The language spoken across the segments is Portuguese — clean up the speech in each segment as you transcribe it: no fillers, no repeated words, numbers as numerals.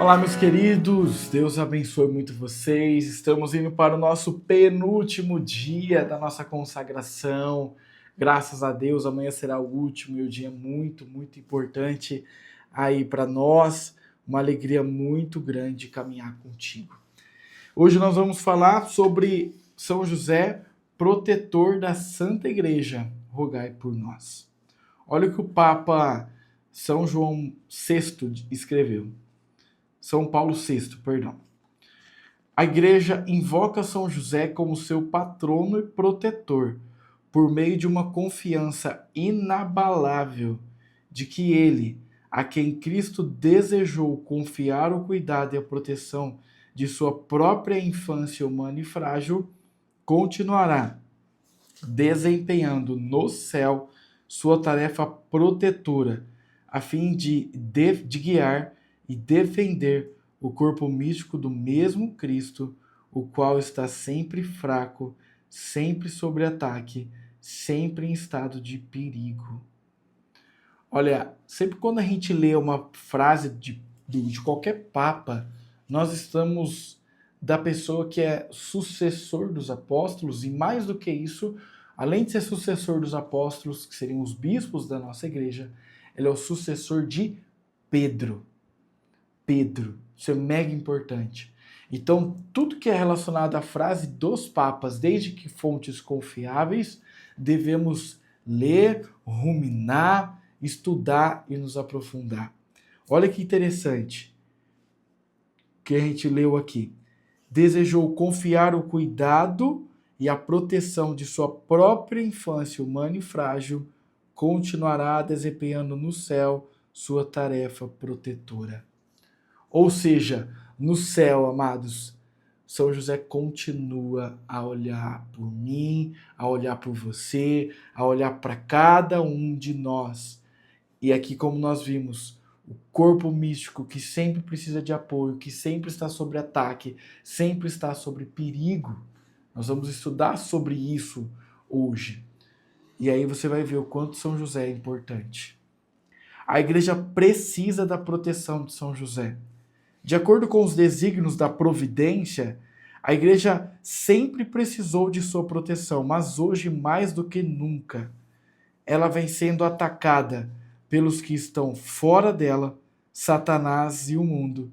Olá, meus queridos, Deus abençoe muito vocês. Estamos indo para o nosso penúltimo dia da nossa consagração. Graças a Deus, amanhã será o último e o dia muito importante aí para nós. Uma alegria muito grande caminhar contigo. Hoje nós vamos falar sobre São José, protetor da Santa Igreja. Rogai por nós. Olha o que o Papa São João VI escreveu. São Paulo VI, perdão. A igreja invoca São José como seu patrono e protetor, por meio de uma confiança inabalável de que ele, a quem Cristo desejou confiar o cuidado e a proteção de sua própria infância humana e frágil, continuará desempenhando no céu sua tarefa protetora, a fim de guiar e defender o corpo místico do mesmo Cristo, o qual está sempre fraco, sempre sob ataque, sempre em estado de perigo. Olha, sempre quando a gente lê uma frase de qualquer papa, nós estamos da pessoa que é sucessor dos apóstolos, e mais do que isso, além de ser sucessor dos apóstolos, que seriam os bispos da nossa igreja, ele é o sucessor de Pedro. Pedro, isso é mega importante. Então, tudo que é relacionado à frase dos papas, desde que fontes confiáveis, devemos ler, ruminar, estudar e nos aprofundar. Olha que interessante que a gente leu aqui. Desejou confiar o cuidado e a proteção de sua própria infância humana e frágil, continuará desempenhando no céu sua tarefa protetora. Ou seja, no céu, amados, São José continua a olhar por mim, a olhar por você, a olhar para cada um de nós. E aqui, como nós vimos, o corpo místico que sempre precisa de apoio, que sempre está sob ataque, sempre está sob perigo. Nós vamos estudar sobre isso hoje. E aí você vai ver o quanto São José é importante. A igreja precisa da proteção de São José. De acordo com os desígnios da providência, a igreja sempre precisou de sua proteção, mas hoje mais do que nunca, ela vem sendo atacada pelos que estão fora dela, Satanás e o mundo,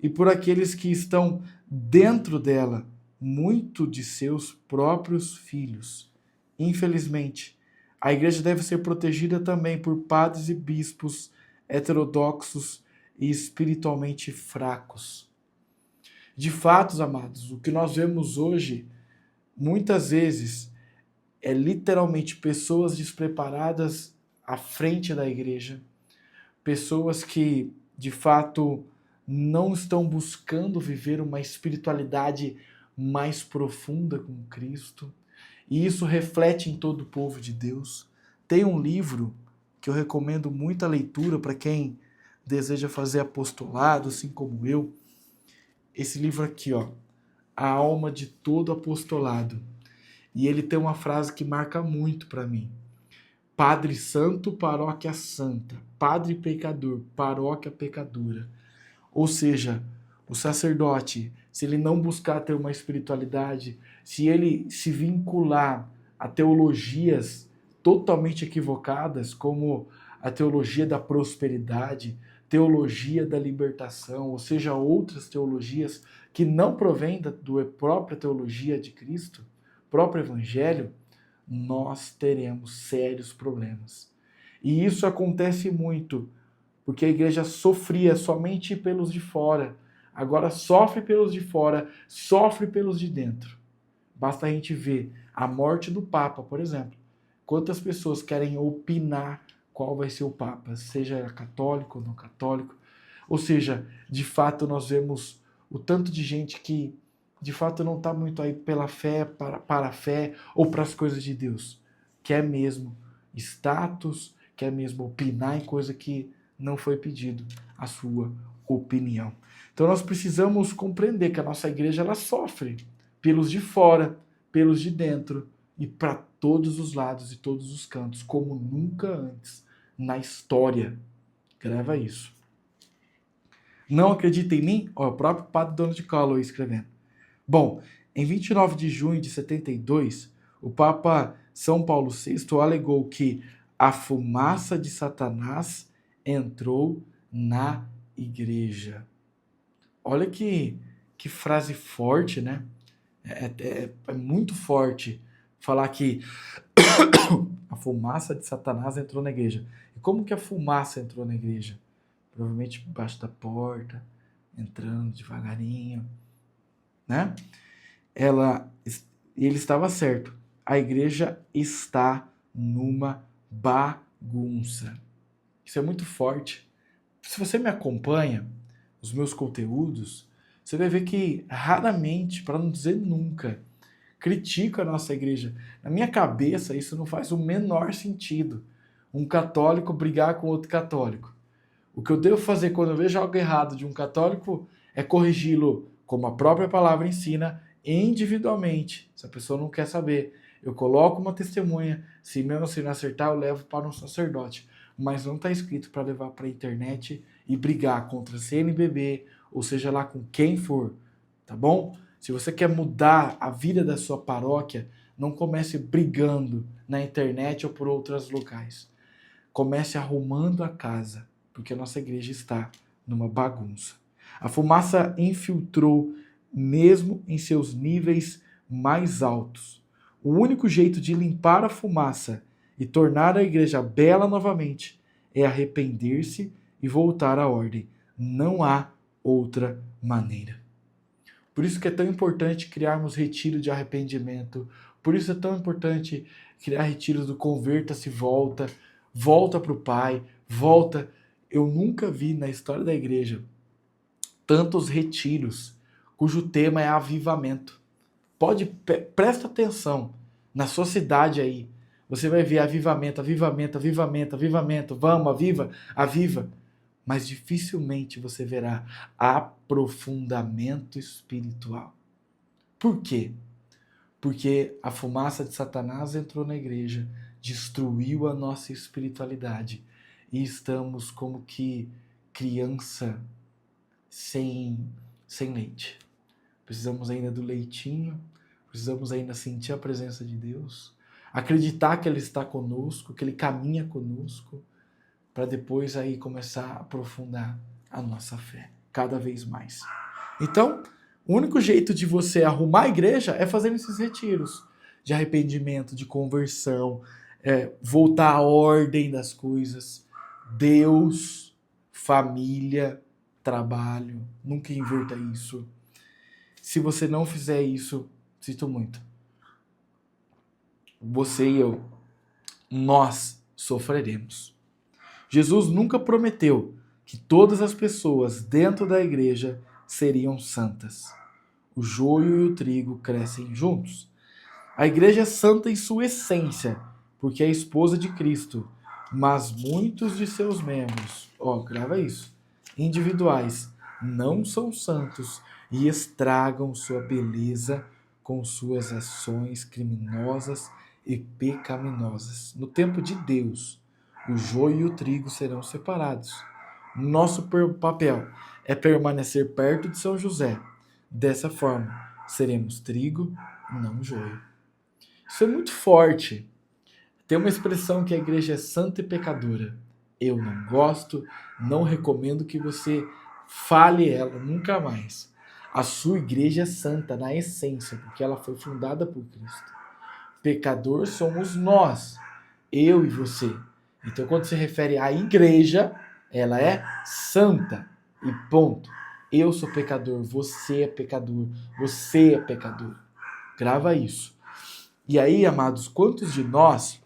e por aqueles que estão dentro dela, muito de seus próprios filhos. Infelizmente, a igreja deve ser protegida também por padres e bispos heterodoxos e espiritualmente fracos. De fato, amados, o que nós vemos hoje, muitas vezes, é literalmente pessoas despreparadas à frente da igreja, pessoas que, de fato, não estão buscando viver uma espiritualidade mais profunda com Cristo, e isso reflete em todo o povo de Deus. Tem um livro que eu recomendo muito a leitura para quem deseja fazer apostolado, assim como eu. Esse livro aqui, ó, A Alma de Todo Apostolado. E ele tem uma frase que marca muito para mim. Padre santo, paróquia santa. Padre pecador, paróquia pecadora. Ou seja, o sacerdote, se ele não buscar ter uma espiritualidade, se ele se vincular a teologias totalmente equivocadas, como a teologia da prosperidade, teologia da libertação, ou seja, outras teologias que não provêm da própria teologia de Cristo, próprio evangelho, nós teremos sérios problemas. E isso acontece muito, porque a igreja sofria somente pelos de fora, agora sofre pelos de fora, sofre pelos de dentro. Basta a gente ver a morte do Papa, por exemplo. Quantas pessoas querem opinar qual vai ser o Papa, seja católico ou não católico. Ou seja, de fato nós vemos o tanto de gente que de fato não está muito aí pela fé, para a fé ou para as coisas de Deus. Quer mesmo status, quer mesmo opinar em coisa que não foi pedido a sua opinião. Então nós precisamos compreender que a nossa igreja ela sofre pelos de fora, pelos de dentro e para todos os lados e todos os cantos, como nunca antes na história. Grava isso. Não acredita em mim? Ó, o próprio padre Donald Calloway escrevendo. Bom, em 29 de junho de 72, o Papa São Paulo VI alegou que a fumaça de Satanás entrou na igreja. Olha que frase forte, né? É muito forte falar que a fumaça de Satanás entrou na igreja. E como que a fumaça entrou na igreja? Provavelmente embaixo da porta, entrando devagarinho, né? Ele estava certo. A igreja está numa bagunça. Isso é muito forte. Se você me acompanha, os meus conteúdos, você vai ver que raramente, para não dizer nunca, critico a nossa igreja. Na minha cabeça, isso não faz o menor sentido. Um católico brigar com outro católico. O que eu devo fazer quando eu vejo algo errado de um católico é corrigi-lo, como a própria palavra ensina, individualmente. Se a pessoa não quer saber, eu coloco uma testemunha. Se mesmo se não acertar, eu levo para um sacerdote. Mas não está escrito para levar para a internet e brigar contra CNBB, ou seja lá com quem for, tá bom? Se você quer mudar a vida da sua paróquia, não comece brigando na internet ou por outros locais. Comece arrumando a casa, porque a nossa igreja está numa bagunça. A fumaça infiltrou mesmo em seus níveis mais altos. O único jeito de limpar a fumaça e tornar a igreja bela novamente é arrepender-se e voltar à ordem. Não há outra maneira. Por isso que é tão importante criarmos retiro de arrependimento. Por isso é tão importante criar retiros do converta-se, volta para o Pai, volta. Eu nunca vi na história da igreja tantos retiros cujo tema é avivamento. Presta atenção na sua cidade aí. Você vai ver avivamento, avivamento, avivamento, avivamento. Vamos, aviva. Mas dificilmente você verá aprofundamento espiritual. Por quê? Porque a fumaça de Satanás entrou na igreja, destruiu a nossa espiritualidade e estamos como que criança sem leite. Precisamos ainda do leitinho, precisamos ainda sentir a presença de Deus, acreditar que Ele está conosco, que Ele caminha conosco, para depois aí começar a aprofundar a nossa fé cada vez mais. Então, o único jeito de você arrumar a igreja é fazendo esses retiros de arrependimento, de conversão, voltar à ordem das coisas. Deus, família, trabalho, nunca inverta isso. Se você não fizer isso, sinto muito. Você e eu, nós sofreremos. Jesus nunca prometeu que todas as pessoas dentro da igreja seriam santas. O joio e o trigo crescem juntos. A igreja é santa em sua essência, porque é a esposa de Cristo, mas muitos de seus membros, grava isso, individuais, não são santos e estragam sua beleza com suas ações criminosas e pecaminosas. No tempo de Deus, o joio e o trigo serão separados. Nosso papel é permanecer perto de São José. Dessa forma, seremos trigo, não joio. Isso é muito forte. Tem uma expressão que a igreja é santa e pecadora. Eu não gosto, não recomendo que você fale ela nunca mais. A sua igreja é santa na essência, porque ela foi fundada por Cristo. Pecador somos nós, eu e você. Então, quando se refere à igreja, ela é santa e ponto. Eu sou pecador, você é pecador, você é pecador. Grava isso. E aí, amados, quantos de nós,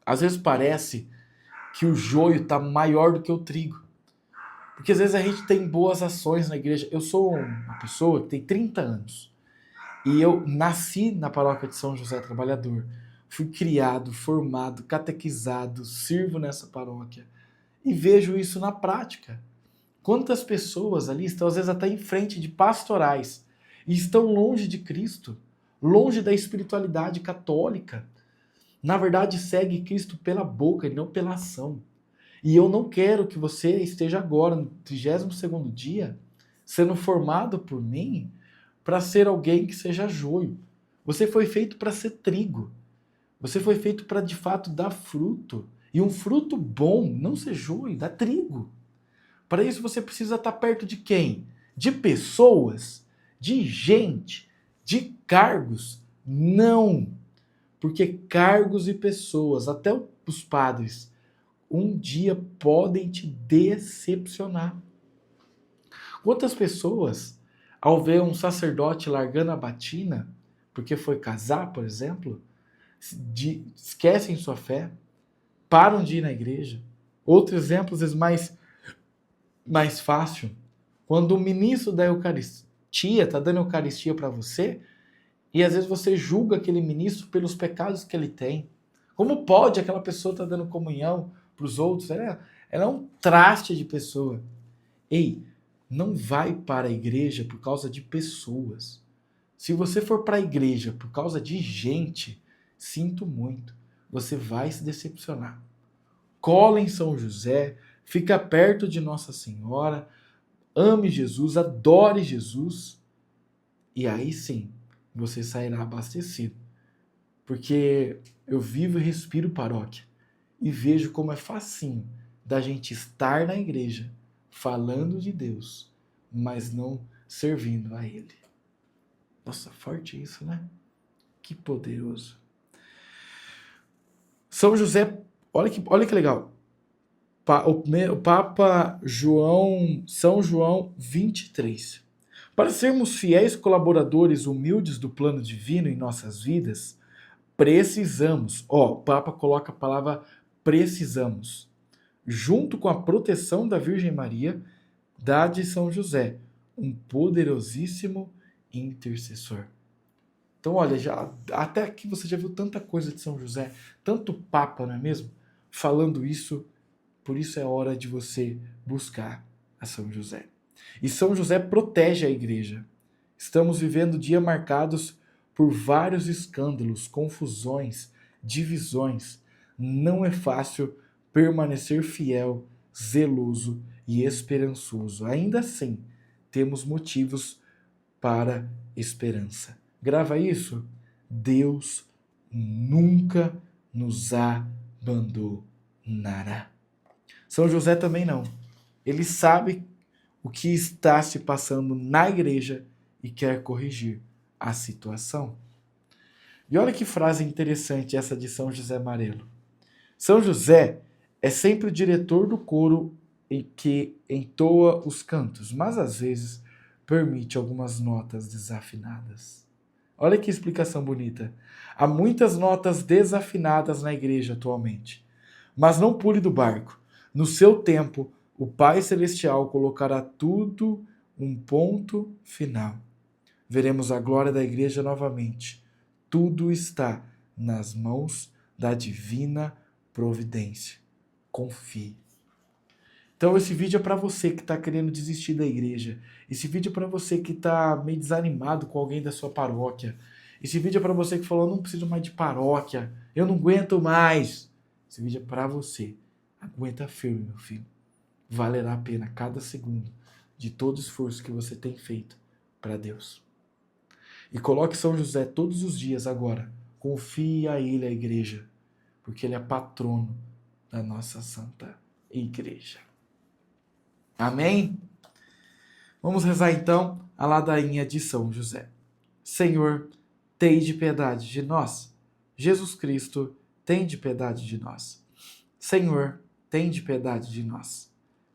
às vezes parece que o joio está maior do que o trigo? Porque às vezes a gente tem boas ações na igreja. Eu sou uma pessoa que tem 30 anos. E eu nasci na paróquia de São José Trabalhador. Fui criado, formado, catequizado, sirvo nessa paróquia. E vejo isso na prática. Quantas pessoas ali estão, às vezes, até em frente de pastorais e estão longe de Cristo, longe da espiritualidade católica. Na verdade, segue Cristo pela boca e não pela ação. E eu não quero que você esteja agora, no 32º dia, sendo formado por mim para ser alguém que seja joio. Você foi feito para ser trigo. Você foi feito para, de fato, dar fruto. E um fruto bom, não ser joio, dá trigo. Para isso você precisa estar perto de quem? De pessoas, de gente, de cargos. Não. Porque cargos e pessoas, até os padres, um dia podem te decepcionar. Quantas pessoas, ao ver um sacerdote largando a batina, porque foi casar, por exemplo, esquecem sua fé, param de ir na igreja? Outro exemplo, às vezes mais fácil, quando o ministro da Eucaristia está dando Eucaristia para você, e às vezes você julga aquele ministro pelos pecados que ele tem. Como pode aquela pessoa estar dando comunhão para os outros? Ela é um traste de pessoa. Ei, não vai para a igreja por causa de pessoas. Se você for para a igreja por causa de gente, sinto muito, você vai se decepcionar. Cola em São José, fica perto de Nossa Senhora, ame Jesus, adore Jesus, e aí sim, você sairá abastecido. Porque eu vivo e respiro paróquia e vejo como é facinho da gente estar na igreja falando de Deus, mas não servindo a Ele. Nossa, forte isso, né? Que poderoso. São José, olha que legal. O Papa São João 23. Para sermos fiéis colaboradores humildes do plano divino em nossas vidas, precisamos, o Papa coloca a palavra precisamos, junto com a proteção da Virgem Maria, da de São José, um poderosíssimo intercessor. Então, olha, até aqui você já viu tanta coisa de São José, tanto Papa, não é mesmo? Falando isso, por isso é hora de você buscar a São José. E São José protege a igreja. Estamos vivendo dias marcados por vários escândalos, confusões, divisões. Não é fácil permanecer fiel, zeloso e esperançoso. Ainda assim, temos motivos para esperança. Grava isso. Deus nunca nos abandonará. São José também não. Ele sabe o que está se passando na igreja e quer corrigir a situação. E olha que frase interessante essa de São José Amarelo. São José é sempre o diretor do coro que entoa os cantos, mas às vezes permite algumas notas desafinadas. Olha que explicação bonita. Há muitas notas desafinadas na igreja atualmente. Mas não pule do barco. No seu tempo, o Pai Celestial colocará tudo um ponto final. Veremos a glória da igreja novamente. Tudo está nas mãos da divina providência. Confie. Então esse vídeo é para você que está querendo desistir da igreja. Esse vídeo é para você que está meio desanimado com alguém da sua paróquia. Esse vídeo é para você que falou, não preciso mais de paróquia, eu não aguento mais. Esse vídeo é para você. Aguenta firme, meu filho. Valerá a pena cada segundo de todo o esforço que você tem feito para Deus. E coloque São José todos os dias agora. Confie a ele, a igreja, porque ele é patrono da nossa santa igreja. Amém? Vamos rezar então a ladainha de São José. Senhor, tende piedade de nós. Jesus Cristo, tende piedade de nós. Senhor, tende piedade de nós.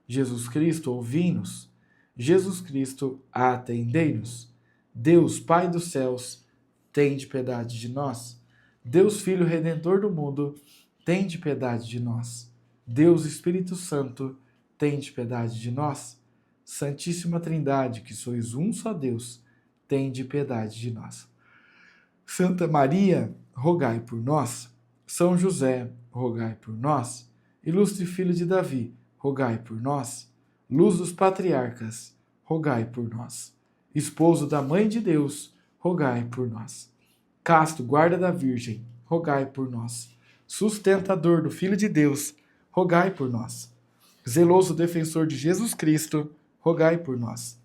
Jesus Cristo, ouvi-nos. Jesus Cristo, atendei-nos. Deus, Pai dos céus, tende piedade de nós. Deus, Filho Redentor do mundo, tende piedade de nós. Deus, Espírito Santo, tende piedade de nós. Santíssima Trindade, que sois um só Deus, tende piedade de nós. Santa Maria, rogai por nós. São José, rogai por nós. Ilustre Filho de Davi, rogai por nós. Luz dos patriarcas, rogai por nós. Esposo da Mãe de Deus, rogai por nós. Casto guarda da Virgem, rogai por nós. Sustentador do Filho de Deus, rogai por nós. zeloso defensor de Jesus Cristo, rogai por nós.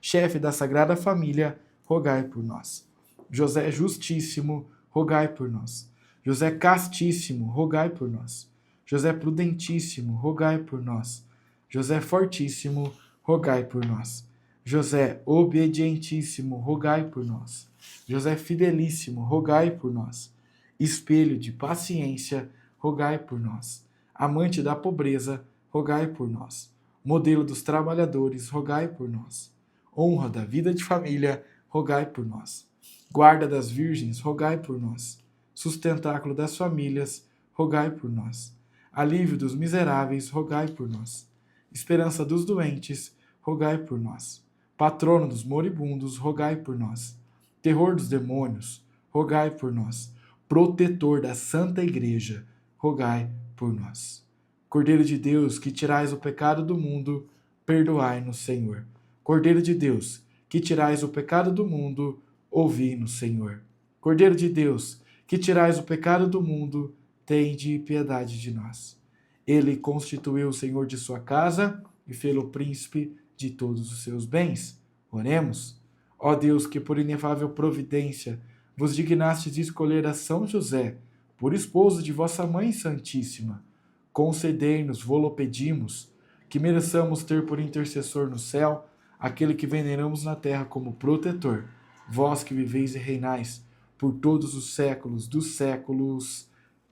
Chefe da Sagrada Família, rogai por nós. José Justíssimo, rogai por nós. José Castíssimo, rogai por nós. José Prudentíssimo, rogai por nós. José Fortíssimo, rogai por nós. José Obedientíssimo, rogai por nós. José Fidelíssimo, rogai por nós. Espelho de paciência, rogai por nós. Amante da pobreza, rogai por nós. Modelo dos trabalhadores, rogai por nós. Honra da vida de família, rogai por nós. Guarda das virgens, rogai por nós. Sustentáculo das famílias, rogai por nós. Alívio dos miseráveis, rogai por nós. Esperança dos doentes, rogai por nós. Patrono dos moribundos, rogai por nós. Terror dos demônios, rogai por nós. Protetor da Santa Igreja, rogai por nós. Cordeiro de Deus, que tirais o pecado do mundo, perdoai-nos, Senhor. Cordeiro de Deus, que tirais o pecado do mundo, ouvi-nos, Senhor. Cordeiro de Deus, que tirais o pecado do mundo, tende piedade de nós. Ele constituiu o Senhor de sua casa e fê-lo príncipe de todos os seus bens. Oremos. Ó Deus, que por inefável providência vos dignastes escolher a São José por esposo de vossa Mãe Santíssima, concedei-nos, vô-lo pedimos, que mereçamos ter por intercessor no céu aquele que veneramos na terra como protetor, vós que viveis e reinais por todos os séculos dos séculos.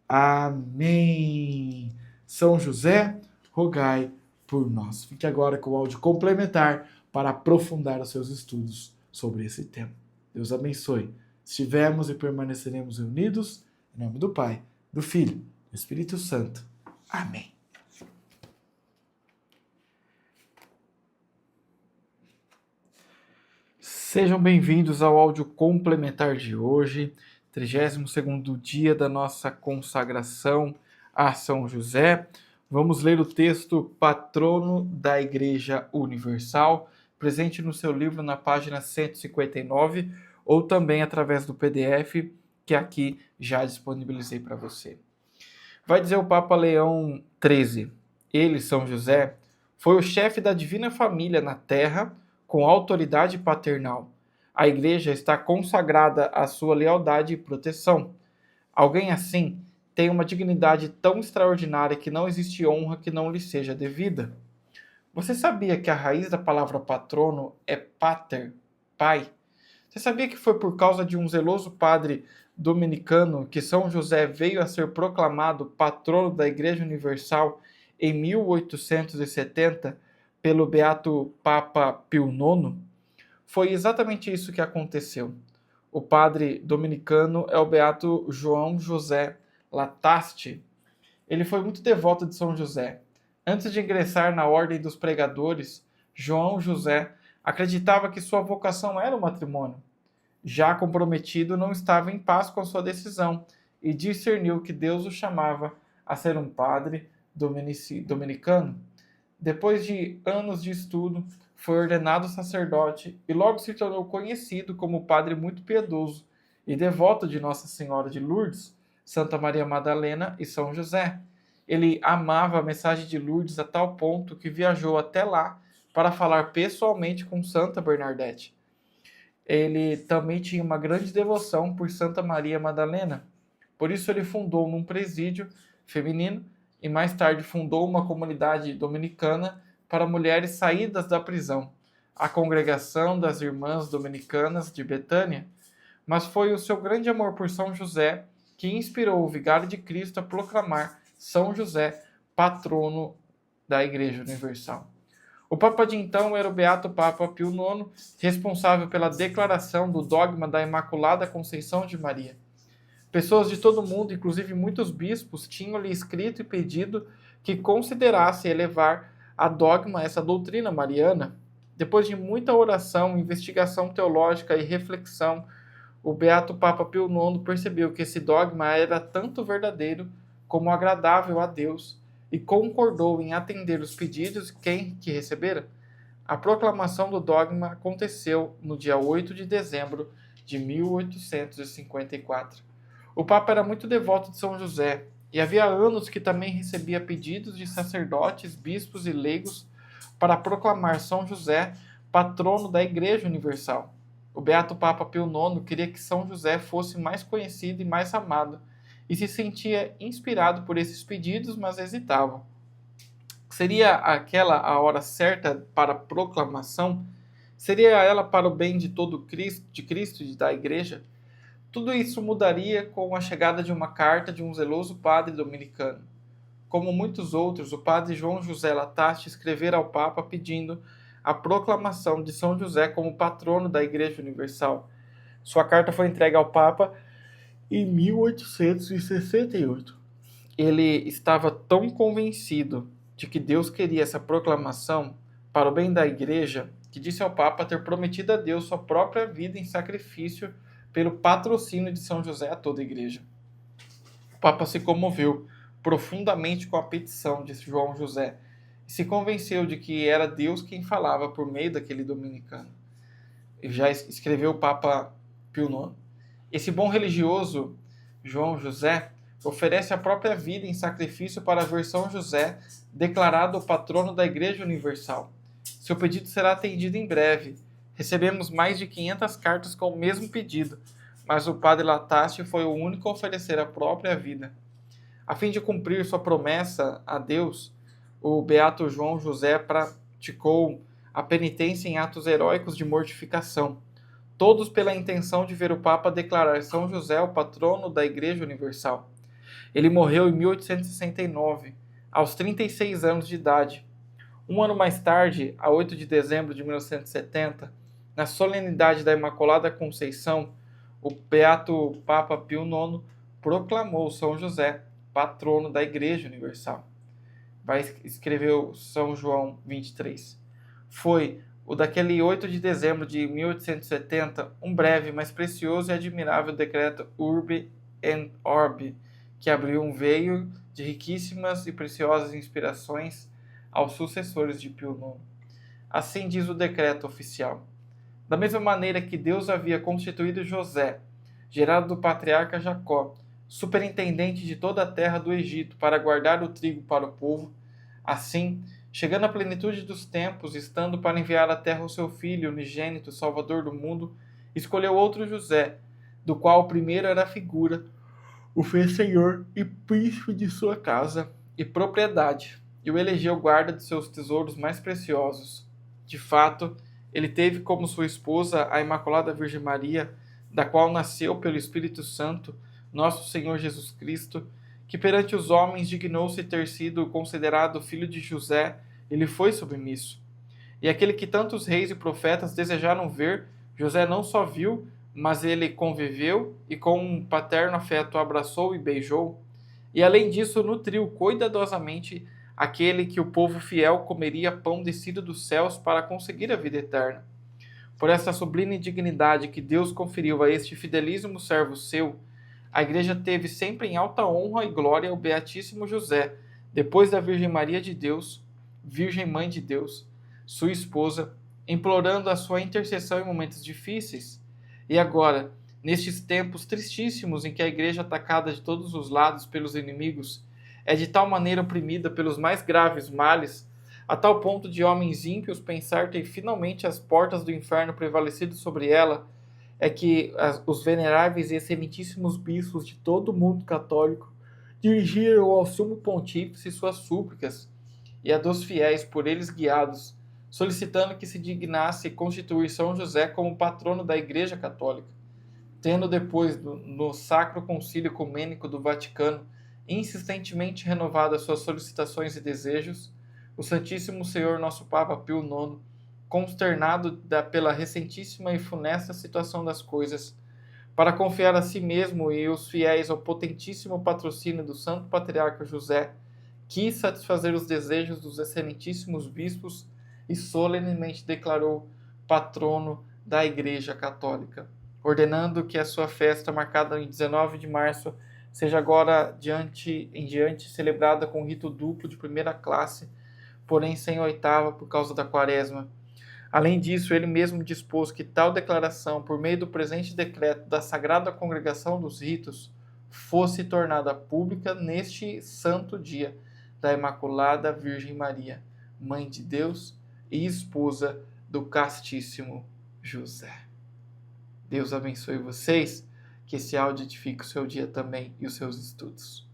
Amém. São José, rogai por nós. Fique agora com o áudio complementar para aprofundar os seus estudos sobre esse tema. Deus abençoe. Estivemos e permaneceremos unidos, em nome do Pai, do Filho, do Espírito Santo. Amém. Sejam bem-vindos ao áudio complementar de hoje, 32º dia da nossa consagração a São José. Vamos ler o texto Patrono da Igreja Universal, presente no seu livro na página 159, ou também através do PDF que aqui já disponibilizei para você. Vai dizer o Papa Leão XIII, ele, São José, foi o chefe da Divina Família na terra com autoridade paternal. A Igreja está consagrada à sua lealdade e proteção. Alguém assim tem uma dignidade tão extraordinária que não existe honra que não lhe seja devida. Você sabia que a raiz da palavra patrono é pater, pai? Você sabia que foi por causa de um zeloso padre dominicano que São José veio a ser proclamado patrono da Igreja Universal em 1870 pelo beato Papa Pio IX? Foi exatamente isso que aconteceu. O padre dominicano é o beato João José Lataste. Ele foi muito devoto de São José. Antes de ingressar na Ordem dos Pregadores, João José acreditava que sua vocação era o matrimônio. Já comprometido, não estava em paz com sua decisão e discerniu que Deus o chamava a ser um padre dominicano. Depois de anos de estudo, foi ordenado sacerdote e logo se tornou conhecido como padre muito piedoso e devoto de Nossa Senhora de Lourdes, Santa Maria Madalena e São José. Ele amava a mensagem de Lourdes a tal ponto que viajou até lá para falar pessoalmente com Santa Bernadette. Ele também tinha uma grande devoção por Santa Maria Madalena. Por isso ele fundou um presídio feminino e mais tarde fundou uma comunidade dominicana para mulheres saídas da prisão, a Congregação das Irmãs Dominicanas de Betânia. Mas foi o seu grande amor por São José que inspirou o Vigário de Cristo a proclamar São José patrono da Igreja Universal. O Papa de então era o beato Papa Pio IX, responsável pela declaração do dogma da Imaculada Conceição de Maria. Pessoas de todo o mundo, inclusive muitos bispos, tinham-lhe escrito e pedido que considerasse elevar a dogma essa doutrina mariana. Depois de muita oração, investigação teológica e reflexão, o beato Papa Pio IX percebeu que esse dogma era tanto verdadeiro como agradável a Deus e concordou em atender os pedidos de quem que recebera. A proclamação do dogma aconteceu no dia 8 de dezembro de 1854. O Papa era muito devoto de São José e havia anos que também recebia pedidos de sacerdotes, bispos e leigos para proclamar São José patrono da Igreja Universal. O Beato Papa Pio IX queria que São José fosse mais conhecido e mais amado, e se sentia inspirado por esses pedidos, mas hesitava. Seria aquela a hora certa para a proclamação? Seria ela para o bem de todo Cristo, de Cristo e da Igreja? Tudo isso mudaria com a chegada de uma carta de um zeloso padre dominicano. Como muitos outros, o padre João José Lataste escrevera ao Papa pedindo a proclamação de São José como patrono da Igreja Universal. Sua carta foi entregue ao Papa em 1868. Ele estava tão convencido de que Deus queria essa proclamação para o bem da Igreja, que disse ao Papa ter prometido a Deus sua própria vida em sacrifício pelo patrocínio de São José a toda a Igreja. O Papa se comoveu profundamente com a petição de João José e se convenceu de que era Deus quem falava por meio daquele dominicano. E já escreveu o Papa Pio IX. Esse bom religioso, João José, oferece a própria vida em sacrifício para ver São José declarado o patrono da Igreja Universal. Seu pedido será atendido em breve. Recebemos mais de 500 cartas com o mesmo pedido, mas o padre Lataste foi o único a oferecer a própria vida. A fim de cumprir sua promessa a Deus, o beato João José praticou a penitência em atos heróicos de mortificação, todos pela intenção de ver o Papa declarar São José o patrono da Igreja Universal. Ele morreu em 1869, aos 36 anos de idade. Um ano mais tarde, a 8 de dezembro de 1970, na solenidade da Imaculada Conceição, o beato Papa Pio IX proclamou São José patrono da Igreja Universal. Escreveu São João 23. Foi o daquele 8 de dezembro de 1870, um breve, mas precioso e admirável decreto Urbi et Orbi, que abriu um veio de riquíssimas e preciosas inspirações aos sucessores de Pio IX. Assim diz o decreto oficial. Da mesma maneira que Deus havia constituído José, gerado do patriarca Jacó, superintendente de toda a terra do Egito, para guardar o trigo para o povo, assim, chegando à plenitude dos tempos, estando para enviar à terra o seu filho, unigênito, salvador do mundo, escolheu outro José, do qual o primeiro era a figura, o fez senhor e príncipe de sua casa e propriedade, e o elegeu guarda de seus tesouros mais preciosos. De fato, ele teve como sua esposa a Imaculada Virgem Maria, da qual nasceu pelo Espírito Santo nosso Senhor Jesus Cristo, que perante os homens dignou-se ter sido considerado filho de José, ele foi submisso. E aquele que tantos reis e profetas desejaram ver, José não só viu, mas ele conviveu e com um paterno afeto abraçou e beijou. E além disso, nutriu cuidadosamente aquele que o povo fiel comeria pão descido dos céus para conseguir a vida eterna. Por essa sublime dignidade que Deus conferiu a este fidelíssimo servo seu, a Igreja teve sempre em alta honra e glória o Beatíssimo José, depois da Virgem Maria de Deus, Virgem Mãe de Deus, sua esposa, implorando a sua intercessão em momentos difíceis. E agora, nestes tempos tristíssimos em que a Igreja, atacada de todos os lados pelos inimigos, é de tal maneira oprimida pelos mais graves males, a tal ponto de homens ímpios pensar ter finalmente as portas do inferno prevalecido sobre ela, é que os veneráveis e excelentíssimos bispos de todo o mundo católico dirigiram ao sumo pontífice suas súplicas e a dos fiéis por eles guiados, solicitando que se dignasse constituir São José como patrono da Igreja Católica. Tendo depois, no Sacro Concílio Ecumênico do Vaticano, insistentemente renovado as suas solicitações e desejos, o Santíssimo Senhor nosso Papa Pio IX, consternado pela recentíssima e funesta situação das coisas, para confiar a si mesmo e os fiéis ao potentíssimo patrocínio do Santo Patriarca José, quis satisfazer os desejos dos excelentíssimos bispos e solenemente declarou patrono da Igreja Católica, ordenando que a sua festa, marcada em 19 de março, seja agora em diante celebrada com rito duplo de primeira classe, porém sem oitava por causa da quaresma. Além disso, ele mesmo dispôs que tal declaração, por meio do presente decreto da Sagrada Congregação dos Ritos, fosse tornada pública neste santo dia da Imaculada Virgem Maria, Mãe de Deus e esposa do castíssimo José. Deus abençoe vocês, que esse áudio edifique o seu dia também e os seus estudos.